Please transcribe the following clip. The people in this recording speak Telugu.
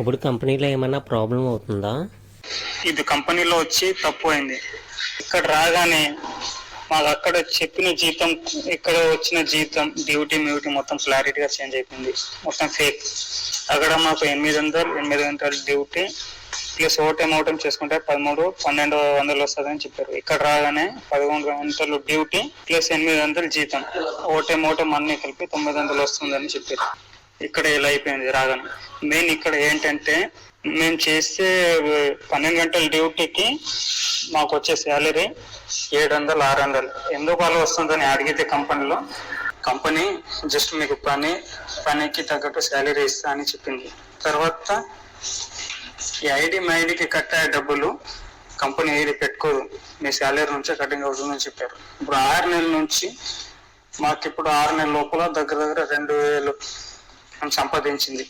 ఇప్పుడు కంపెనీలో ఏమన్నా ప్రాబ్లం అవుతుందా? ఇది కంపెనీలో వచ్చి తప్పు అయింది. ఇక్కడ రాగానే మాకు అక్కడ చెప్పిన జీతం, ఇక్కడ వచ్చిన జీతం, డ్యూటీ మొత్తం క్లారిటీగా చేంజ్ అయిపోయింది. మొత్తం ఫేక్. అక్కడ మాకు 800 గంటలు డ్యూటీ ప్లస్ ఓటం చేసుకుంటే 1200 వస్తుందని చెప్పారు. ఇక్కడ రాగానే 11 గంటలు డ్యూటీ ప్లస్ 800 జీతం, ఓటం అన్నీ కలిపి 900 వస్తుందని చెప్పారు. ఇక్కడ ఇలా అయిపోయింది రాగానే. మెయిన్ ఇక్కడ ఏంటంటే మేము చేసే 12 గంటల డ్యూటీకి మాకు వచ్చే శాలరీ 700-600. ఎందుకు అలా వస్తుందని అడిగితే కంపెనీ జస్ట్ మీకు పనికి తగ్గట్టు శాలరీ ఇస్తా అని చెప్పింది. తర్వాత ఈ ఐడికి కట్టే డబ్బులు కంపెనీ ఏది పెట్టుకోదు, మీ శాలరీ నుంచే కటింగ్ అవుతుందని చెప్పారు. ఇప్పుడు 6 నెలల నుంచి మాకు ఇప్పుడు 6 నెలల లోపల దగ్గర 2000 సంపాదించింది.